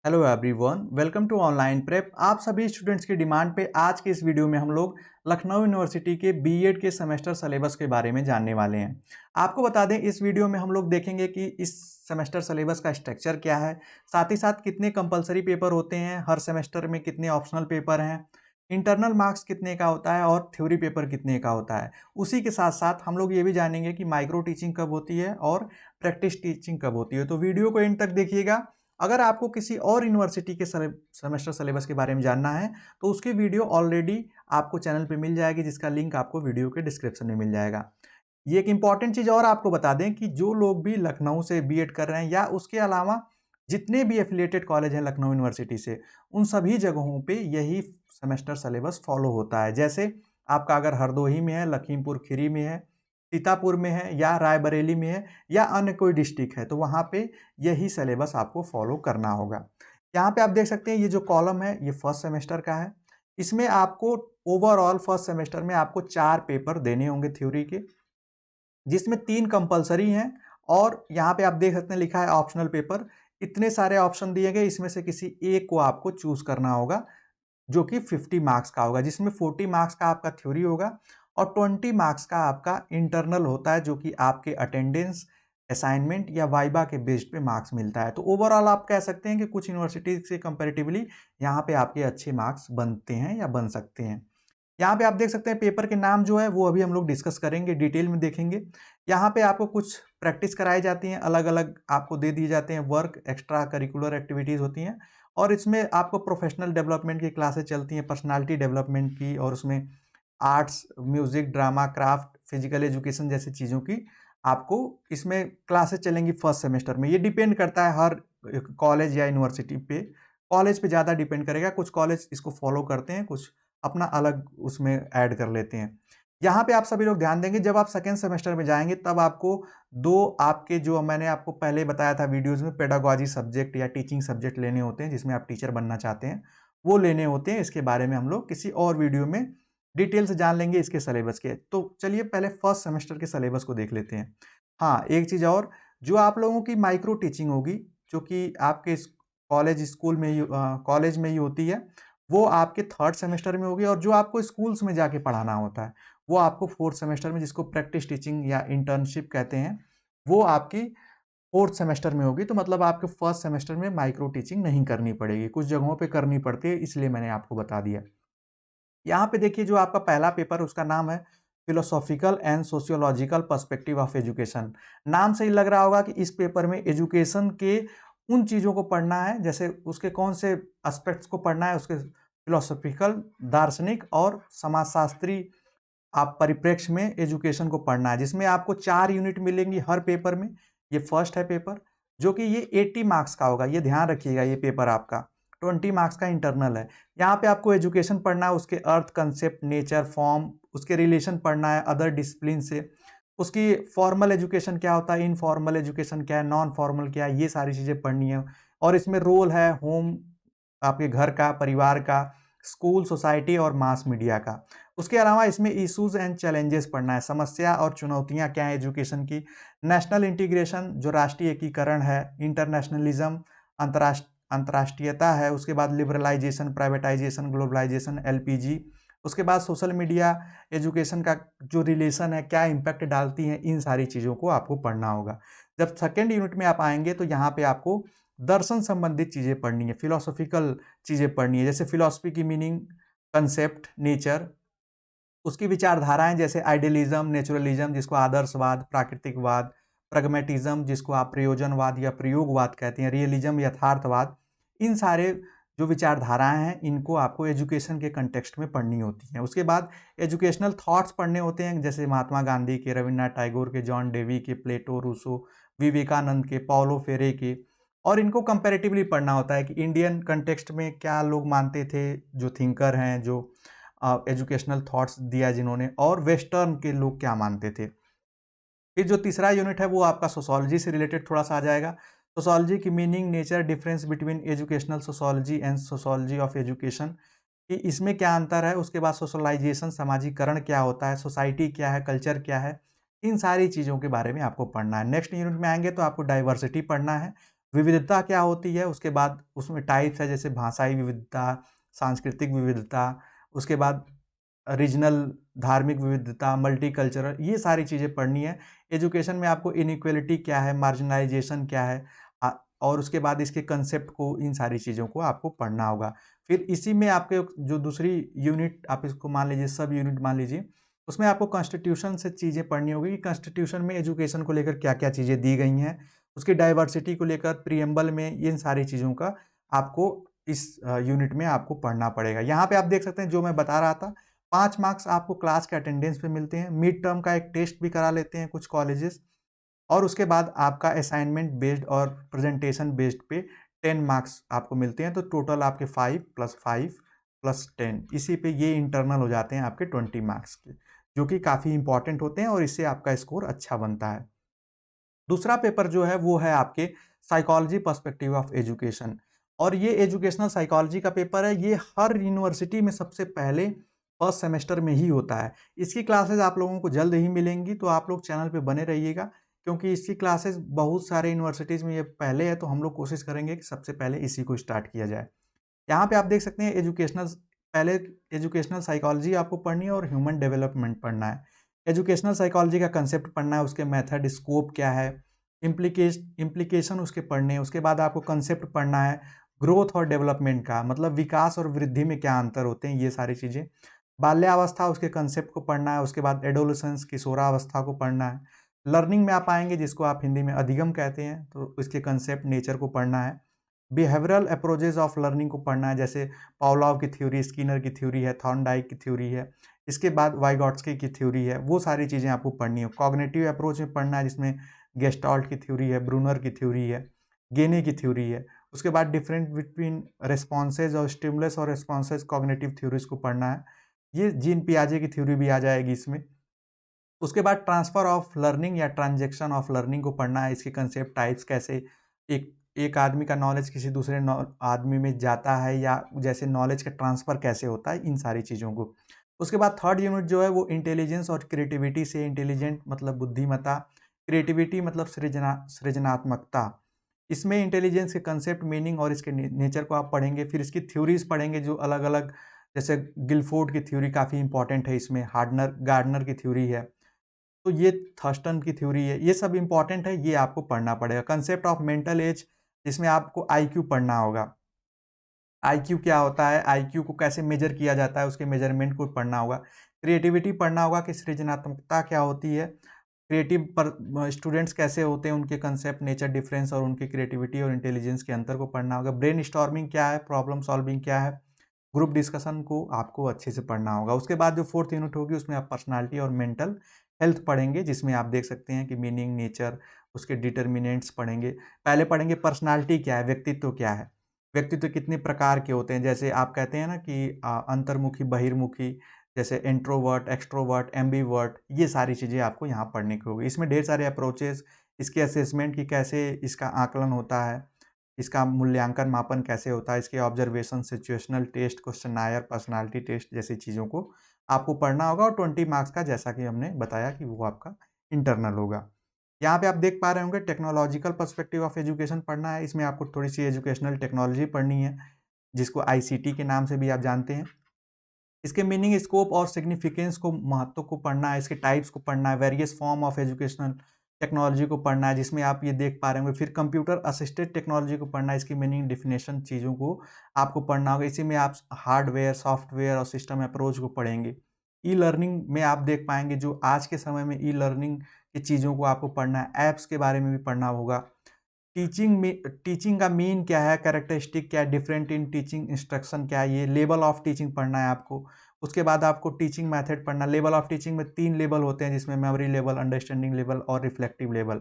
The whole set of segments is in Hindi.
Hello everyone, welcome to online prep. आप सभी स्टूडेंट्स की डिमांड पे आज के इस वीडियो में हम लोग लखनऊ यूनिवर्सिटी के बीएड के सेमेस्टर सिलेबस के बारे में जानने वाले हैं। आपको बता दें, इस वीडियो में हम लोग देखेंगे कि इस सेमेस्टर सिलेबस का स्ट्रक्चर क्या है, साथ ही साथ कितने कंपलसरी पेपर होते हैं, हर सेमेस्टर में कितने ऑप्शनल पेपर हैं, इंटरनल मार्क्स कितने का होता है और थ्योरी पेपर कितने का होता है। उसी के साथ साथ हम लोग ये भी जानेंगे कि माइक्रो टीचिंग कब होती है और प्रैक्टिस टीचिंग कब होती है। तो वीडियो को एंड तक देखिएगा। अगर आपको किसी और यूनिवर्सिटी के सेमेस्टर सिलेबस के बारे में जानना है तो उसकी वीडियो ऑलरेडी आपको चैनल पे मिल जाएगी, जिसका लिंक आपको वीडियो के डिस्क्रिप्शन में मिल जाएगा। ये एक इंपॉर्टेंट चीज़ और आपको बता दें कि जो लोग भी लखनऊ से बीएड कर रहे हैं या उसके अलावा जितने भी एफिलिएटेड कॉलेज हैं लखनऊ यूनिवर्सिटी से, उन सभी जगहों पे यही सेमेस्टर सिलेबस फॉलो होता है। जैसे आपका अगर हरदोई में है, लखीमपुर खीरी में है, सीतापुर में है या रायबरेली में है या अन्य कोई डिस्ट्रिक्ट है, तो वहाँ पे यही सिलेबस आपको फॉलो करना होगा। यहाँ पे आप देख सकते हैं, ये जो कॉलम है ये फर्स्ट सेमेस्टर का है। इसमें आपको ओवरऑल फर्स्ट सेमेस्टर में आपको 4 पेपर देने होंगे थ्योरी के, जिसमें 3 कंपलसरी हैं और यहाँ पे आप देख सकते हैं लिखा है ऑप्शनल पेपर। इतने सारे ऑप्शन दिए गए, इसमें से किसी एक को आपको चूज करना होगा जो कि 50 मार्क्स का होगा, जिसमें 40 मार्क्स का आपका थ्योरी होगा और 20 मार्क्स का आपका इंटरनल होता है, जो कि आपके अटेंडेंस, असाइनमेंट या वाइबा के बेस्ड पे मार्क्स मिलता है। तो ओवरऑल आप कह सकते हैं कि कुछ यूनिवर्सिटी से कंपैरेटिवली यहाँ पे आपके अच्छे मार्क्स बनते हैं या बन सकते हैं। यहाँ पे आप देख सकते हैं पेपर के नाम जो है वो अभी हम लोग डिस्कस करेंगे, डिटेल में देखेंगे। यहाँ पे आपको कुछ प्रैक्टिस कराई जाती हैं, अलग अलग आपको दे दिए जाते हैं वर्क, एक्स्ट्रा करिकुलर एक्टिविटीज़ होती हैं और इसमें आपको प्रोफेशनल डेवलपमेंट की क्लासेस चलती हैं, पर्सनालिटी डेवलपमेंट की, और उसमें arts, music, drama, craft, physical education जैसी चीज़ों की आपको इसमें क्लासेस चलेंगी फर्स्ट सेमेस्टर में। ये डिपेंड करता है हर कॉलेज या यूनिवर्सिटी पे, कॉलेज पे ज़्यादा डिपेंड करेगा। कुछ कॉलेज इसको फॉलो करते हैं, कुछ अपना अलग उसमें ऐड कर लेते हैं। यहाँ पे आप सभी लोग ध्यान देंगे, जब आप सेकेंड सेमेस्टर में जाएंगे तब आपको 2 आपके, जो मैंने आपको पहले बताया था वीडियोज़ में, पेडागॉजी सब्जेक्ट या टीचिंग सब्जेक्ट लेने होते हैं, जिसमें आप टीचर बनना चाहते हैं, वो लेने होते हैं। इसके बारे में हम लोग किसी और वीडियो में डिटेल से जान लेंगे इसके सिलेबस के। तो चलिए पहले फर्स्ट सेमेस्टर के सिलेबस को देख लेते हैं। हाँ, एक चीज़ और, जो आप लोगों की माइक्रो टीचिंग होगी, जो कि आपके कॉलेज स्कूल में ही कॉलेज में ही होती है, वो आपके थर्ड सेमेस्टर में होगी, और जो आपको स्कूल्स में जाके पढ़ाना होता है वो आपको फोर्थ सेमेस्टर में, जिसको प्रैक्टिस टीचिंग या इंटर्नशिप कहते हैं, वो आपकी फोर्थ सेमेस्टर में होगी। तो मतलब आपके फर्स्ट सेमेस्टर में माइक्रो टीचिंग नहीं करनी पड़ेगी, कुछ जगहों पे करनी पड़ती है, इसलिए मैंने आपको बता दिया। यहाँ पे देखिए, जो आपका पहला पेपर उसका नाम है philosophical and sociological perspective of education. नाम से ही लग रहा होगा कि इस पेपर में एजुकेशन के उन चीज़ों को पढ़ना है, जैसे उसके कौन से एस्पेक्ट्स को पढ़ना है, उसके फिलोसॉफिकल, दार्शनिक और समाजशास्त्री आप परिप्रेक्ष्य में एजुकेशन को पढ़ना है, जिसमें आपको 4 यूनिट मिलेंगी हर पेपर में। ये फर्स्ट है पेपर, जो कि ये 80 मार्क्स का होगा, ये ध्यान रखिएगा। ये पेपर आपका 20 मार्क्स का इंटरनल है। यहाँ पे आपको एजुकेशन पढ़ना है, उसके अर्थ, कंसेप्ट, नेचर, फॉर्म, उसके रिलेशन पढ़ना है अदर डिसिप्लिन से, उसकी फॉर्मल एजुकेशन क्या होता है, इनफॉर्मल एजुकेशन क्या है, नॉन फॉर्मल क्या है, ये सारी चीज़ें पढ़नी है। और इसमें रोल है होम, आपके घर का, परिवार का, स्कूल, सोसाइटी और मास मीडिया का। उसके अलावा इसमें इश्यूज एंड चैलेंजेस पढ़ना है, समस्या और चुनौतियां क्या है एजुकेशन की, नेशनल इंटीग्रेशन जो राष्ट्रीय एकीकरण है, इंटरनेशनलिज्म अंतर्राष्ट्रीयता है, उसके बाद लिबरलाइजेशन, प्राइवेटाइजेशन, ग्लोबलाइजेशन, एलपीजी, उसके बाद सोशल मीडिया एजुकेशन का जो रिलेशन है, क्या इम्पैक्ट डालती हैं, इन सारी चीज़ों को आपको पढ़ना होगा। जब सेकेंड यूनिट में आप आएंगे तो यहाँ पे आपको दर्शन संबंधित चीज़ें पढ़नी है, फिलोसॉफिकल चीज़ें पढ़नी है, जैसे फिलोसफी की मीनिंग, कंसेप्ट, नेचर, उसकी विचारधाराएं जैसे आइडियलिज्म, नेचुरलिज्म जिसको आदर्शवाद, प्राकृतिकवाद, प्रगमेटिज्म जिसको आप प्रयोजनवाद या प्रयोगवाद कहते हैं, रियलिज्म, यथार्थवाद, इन सारे जो विचारधाराएं हैं इनको आपको एजुकेशन के कंटेक्स्ट में पढ़नी होती हैं। उसके बाद एजुकेशनल थॉट्स पढ़ने होते हैं, जैसे महात्मा गांधी के, रविन्द्रनाथ टैगोर के, जॉन डेवी के, प्लेटो, रूसो, विवेकानंद के, पॉलो फेरे के। और इनको कंपैरेटिवली पढ़ना होता है कि इंडियन कंटेक्स्ट में क्या लोग मानते थे, जो थिंकर हैं, जो एजुकेशनल थॉट्स दिया जिन्होंने, और वेस्टर्न के लोग क्या मानते थे। फिर जो तीसरा यूनिट है वो आपका सोशोलॉजी से रिलेटेड थोड़ा सा आ जाएगा। सोशोलॉजी की meaning, nature, difference between educational sociology and sociology of education, कि इसमें क्या अंतर है। उसके बाद सोशलाइजेशन, सामाजिकरण क्या होता है, सोसाइटी क्या है, कल्चर क्या है, इन सारी चीज़ों के बारे में आपको पढ़ना है। नेक्स्ट यूनिट में आएंगे तो आपको डाइवर्सिटी पढ़ना है, विविधता क्या होती है, उसके बाद उसमें टाइप्स है जैसे भाषाई विविधता, सांस्कृतिक विविधता, उसके बाद रीजनल धार्मिक विविधता, मल्टीकल्चरल, ये सारी चीज़ें पढ़नी है। एजुकेशन में आपको इनइक्वालिटी क्या है, मार्जिनलाइजेशन क्या है, और उसके बाद इसके कंसेप्ट को, इन सारी चीज़ों को आपको पढ़ना होगा। फिर इसी में आपके जो दूसरी यूनिट, आप इसको मान लीजिए सब यूनिट मान लीजिए, उसमें आपको कॉन्स्टिट्यूशन से चीज़ें पढ़नी होगी कि कॉन्स्टिट्यूशन में एजुकेशन को लेकर क्या-क्या चीज़ें दी गई हैं, उसकी डाइवर्सिटी को लेकर प्रिएम्बल में, इन सारी चीज़ों का आपको इस यूनिट में आपको पढ़ना पड़ेगा। यहाँ पे आप देख सकते हैं जो मैं बता रहा था, 5 मार्क्स आपको क्लास के अटेंडेंस पे मिलते हैं। मिड टर्म का एक टेस्ट भी करा लेते हैं कुछ कॉलेजेस, और उसके बाद आपका असाइनमेंट बेस्ड और प्रेजेंटेशन बेस्ड पे 10 मार्क्स आपको मिलते हैं। तो टोटल आपके 5 + 5 + 10, इसी पे ये इंटरनल हो जाते हैं आपके 20 मार्क्स के, जो कि काफ़ी इंपॉर्टेंट होते हैं और इससे आपका स्कोर अच्छा बनता है। दूसरा पेपर जो है वो है आपके साइकोलॉजी पर्सपेक्टिव ऑफ एजुकेशन, और ये एजुकेशनल साइकोलॉजी का पेपर है। ये हर यूनिवर्सिटी में सबसे पहले फर्स्ट सेमेस्टर में ही होता है। इसकी क्लासेस आप लोगों को जल्द ही मिलेंगी, तो आप लोग चैनल पे बने रहिएगा, क्योंकि इसकी क्लासेस बहुत सारे यूनिवर्सिटीज़ में ये पहले है, तो हम लोग कोशिश करेंगे कि सबसे पहले इसी को स्टार्ट किया जाए। यहाँ पे आप देख सकते हैं पहले एजुकेशनल साइकोलॉजी आपको पढ़नी है और ह्यूमन डेवलपमेंट पढ़ना है। एजुकेशनल साइकोलॉजी का कंसेप्ट पढ़ना है, उसके मेथड, स्कोप क्या है, इम्प्लीकेशन उसके पढ़ने हैं। उसके बाद आपको कंसेप्ट पढ़ना है ग्रोथ और डेवलपमेंट का, मतलब विकास और वृद्धि में क्या अंतर होते हैं, ये सारी चीज़ें। बाल्यावस्था, उसके कंसेप्ट को पढ़ना है। उसके बाद एडोलेसेंस, किशोरावस्था को पढ़ना है। लर्निंग में आप आएंगे, जिसको आप हिंदी में अधिगम कहते हैं, तो इसके कंसेप्ट, नेचर को पढ़ना है। बिहेवियरल अप्रोचेस ऑफ लर्निंग को पढ़ना है, जैसे पावलोव की थ्योरी, स्किनर की थ्योरी है, थॉर्नडाइक की थ्योरी है। इसके बाद वाइगॉट्स्की की थ्योरी है, वो सारी चीज़ें आपको पढ़नी है। कॉग्निटिव अप्रोच में पढ़ना है, जिसमें गेस्टाल्ट की थ्योरी है, ब्रूनर की थ्योरी है, गेने की थ्योरी है। उसके बाद डिफरेंट बिटवीन रिस्पॉन्सेज और स्टिमुलस और रिस्पॉन्सेज, कॉग्निटिव थ्योरीज को पढ़ना है। ये जीन पियाजे की थ्योरी भी आ जाएगी इसमें। उसके बाद ट्रांसफ़र ऑफ लर्निंग या ट्रांजैक्शन ऑफ लर्निंग को पढ़ना है। इसके कंसेप्ट, टाइप्स, कैसे एक एक आदमी का नॉलेज किसी दूसरे आदमी में जाता है, या जैसे नॉलेज का ट्रांसफ़र कैसे होता है, इन सारी चीज़ों को। उसके बाद थर्ड यूनिट जो है वो इंटेलिजेंस और क्रिएटिविटी से, इंटेलिजेंट मतलब बुद्धिमत्ता, क्रिएटिविटी मतलब सृजनात्मकता। इसमें इंटेलिजेंस के कंसेप्ट, मीनिंग और इसके नेचर को आप पढ़ेंगे। फिर इसकी थ्योरीज पढ़ेंगे जो अलग अलग, जैसे गिलफोर्ड की थ्योरी काफ़ी इंपॉर्टेंट है इसमें, गार्डनर की थ्योरी है, तो ये थर्स्टन की थ्योरी है, ये सब इंपॉर्टेंट है, ये आपको पढ़ना पड़ेगा। कंसेप्ट ऑफ मेंटल एज, जिसमें आपको आईक्यू पढ़ना होगा। आईक्यू क्या होता है, आईक्यू को कैसे मेजर किया जाता है, उसके मेजरमेंट को पढ़ना होगा। क्रिएटिविटी पढ़ना होगा कि सृजनात्मकता क्या होती है, क्रिएटिव पर स्टूडेंट्स कैसे होते हैं, उनके कंसेप्ट, नेचर डिफरेंस और उनकी क्रिएटिविटी और इंटेलिजेंस के अंतर को पढ़ना होगा। ब्रेन स्टॉर्मिंग क्या है, प्रॉब्लम सॉल्विंग क्या है, ग्रुप डिस्कशन को आपको अच्छे से पढ़ना होगा। उसके बाद जो फोर्थ यूनिट होगी, उसमें आप पर्सनालिटी और मेंटल हेल्थ पढ़ेंगे, जिसमें आप देख सकते हैं कि मीनिंग, नेचर, उसके डिटर्मिनेंट्स पढ़ेंगे। पहले पढ़ेंगे पर्सनालिटी क्या है, व्यक्तित्व क्या है, व्यक्तित्व कितने प्रकार के होते हैं। जैसे आप कहते हैं ना कि अंतर्मुखी, बहिर्मुखी, जैसे इंट्रोवर्ट, एक्सट्रोवर्ट, एम्बीवर्ट, ये सारी चीज़ें आपको यहाँ पढ़ने की होगी। इसमें ढेर सारे अप्रोचेस, इसके असेसमेंट की कैसे इसका आकलन होता है, इसका मूल्यांकन, मापन कैसे होता है, इसके observation, situational test, questionnaire, personality test जैसी चीज़ों को आपको पढ़ना होगा। और 20 मार्क्स का, जैसा कि हमने बताया, कि वो आपका इंटरनल होगा। यहाँ पे आप देख पा रहे होंगे टेक्नोलॉजिकल पर्सपेक्टिव ऑफ एजुकेशन पढ़ना है। इसमें आपको थोड़ी सी एजुकेशनल टेक्नोलॉजी पढ़नी है, जिसको आईसीटी के नाम से भी आप जानते हैं। इसके मीनिंग, स्कोप और सिग्निफिकेंस को, महत्व को पढ़ना है। इसके टाइप्स को पढ़ना है। Various form of educational technology को पढ़ना है, जिसमें आप ये देख पा रहे होंगे। फिर कंप्यूटर असिस्टेड टेक्नोलॉजी को पढ़ना है। इसकी मीनिंग, डिफिनेशन, चीज़ों को आपको पढ़ना होगा। इसी में आप हार्डवेयर, सॉफ्टवेयर और सिस्टम अप्रोच को पढ़ेंगे। ई लर्निंग में आप देख पाएंगे जो आज के समय में ई लर्निंग की चीज़ों को आपको पढ़ना है। ऐप्स के बारे में भी पढ़ना होगा। टीचिंग का मीन क्या है, कैरेक्टरिस्टिक क्या है, डिफरेंट इन टीचिंग इंस्ट्रक्शन क्या है, ये लेवल ऑफ टीचिंग पढ़ना है आपको। उसके बाद आपको टीचिंग मेथड पढ़ना। लेवल ऑफ टीचिंग में 3 लेवल होते हैं, जिसमें मेमोरी लेवल, अंडरस्टैंडिंग लेवल और reflective level.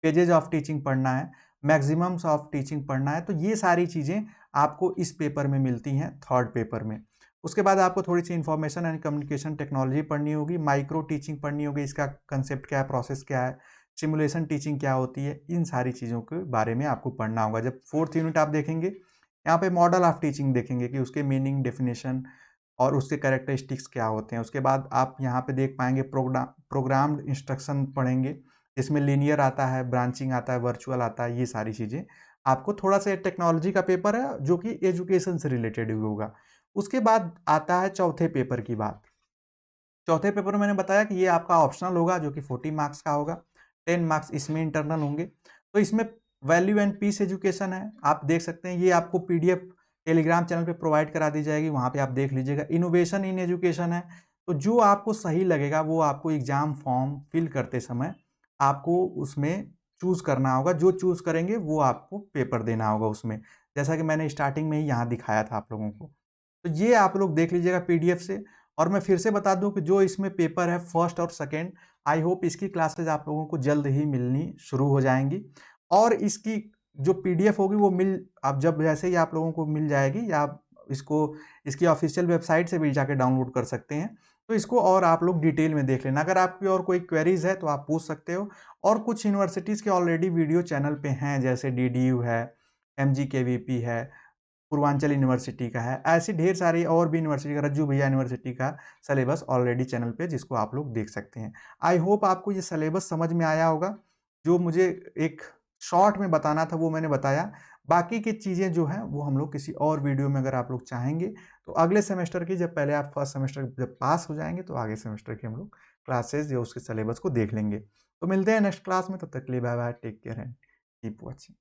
Pages of teaching पढ़ना है। मैक्सिमम्स ऑफ टीचिंग पढ़ना है। तो ये सारी चीज़ें आपको इस पेपर में मिलती हैं, थर्ड पेपर में। उसके बाद आपको थोड़ी सी इंफॉर्मेशन एंड कम्युनिकेशन टेक्नोलॉजी पढ़नी होगी। माइक्रो टीचिंग पढ़नी होगी, इसका कंसेप्ट क्या है, प्रोसेस क्या है, सिमुलेशन टीचिंग क्या होती है, इन सारी चीज़ों के बारे में आपको पढ़ना होगा। जब फोर्थ यूनिट आप देखेंगे, यहाँ पे मॉडल ऑफ टीचिंग देखेंगे कि उसके मीनिंग, डेफिनेशन और उसके कैरेक्टरिस्टिक्स क्या होते हैं। उसके बाद आप यहाँ पे देख पाएंगे प्रोग्राम्ड इंस्ट्रक्शन पढ़ेंगे, जिसमें लीनियर आता है, ब्रांचिंग आता है, वर्चुअल आता है, ये सारी चीज़ें आपको थोड़ा-सा टेक्नोलॉजी का पेपर है जो कि एजुकेशन से रिलेटेड भी होगा। उसके बाद आता है चौथे पेपर की बात। चौथे पेपर में मैंने बताया कि ये आपका ऑप्शनल होगा जो कि 40 मार्क्स का होगा, 10 मार्क्स इसमें इंटरनल होंगे। तो इसमें वैल्यू एंड पीस एजुकेशन है, आप देख सकते हैं, ये आपको पीडीएफ टेलीग्राम चैनल पे प्रोवाइड करा दी जाएगी, वहाँ पे आप देख लीजिएगा। इनोवेशन इन एजुकेशन है, तो जो आपको सही लगेगा वो आपको एग्ज़ाम फॉर्म फिल करते समय आपको उसमें चूज़ करना होगा, जो चूज़ करेंगे वो आपको पेपर देना होगा उसमें। जैसा कि मैंने स्टार्टिंग में ही यहाँ दिखाया था आप लोगों को। तो ये आप लोग देख लीजिएगा पीडीएफ से। और मैं फिर से बता दूं कि जो इसमें पेपर है फर्स्ट और सेकंड, आई होप इसकी क्लासेज आप लोगों को जल्द ही मिलनी शुरू हो जाएंगी। और इसकी जो पीडीएफ होगी वो आप जब जैसे ही आप लोगों को मिल जाएगी, या आप इसको इसकी ऑफिशियल वेबसाइट से भी जाके डाउनलोड कर सकते हैं। तो इसको और आप लोग डिटेल में देख लेना। अगर आपकी और कोई क्वेरीज है तो आप पूछ सकते हो। और कुछ यूनिवर्सिटीज़ के ऑलरेडी वीडियो चैनल पे हैं, जैसे डीडीयू है, एमजीकेवीपी है, पूर्वांचल यूनिवर्सिटी का है, ऐसी ढेर सारी और भी यूनिवर्सिटी का, रज्जू भैया यूनिवर्सिटी का सिलेबस ऑलरेडी चैनल पे जिसको आप लोग देख सकते हैं। आई होप आपको ये सिलेबस समझ में आया होगा। जो मुझे एक शॉर्ट में बताना था वो मैंने बताया। बाकी की चीज़ें जो हैं वो हम लोग किसी और वीडियो में, अगर आप लोग चाहेंगे तो अगले सेमेस्टर की, जब पहले आप फर्स्ट सेमेस्टर जब पास हो जाएंगे तो आगे सेमेस्टर की हम लोग क्लासेज या उसके सिलेबस को देख लेंगे। तो मिलते हैं नेक्स्ट क्लास में, तब तक के लिए bye bye, take care and keep watching.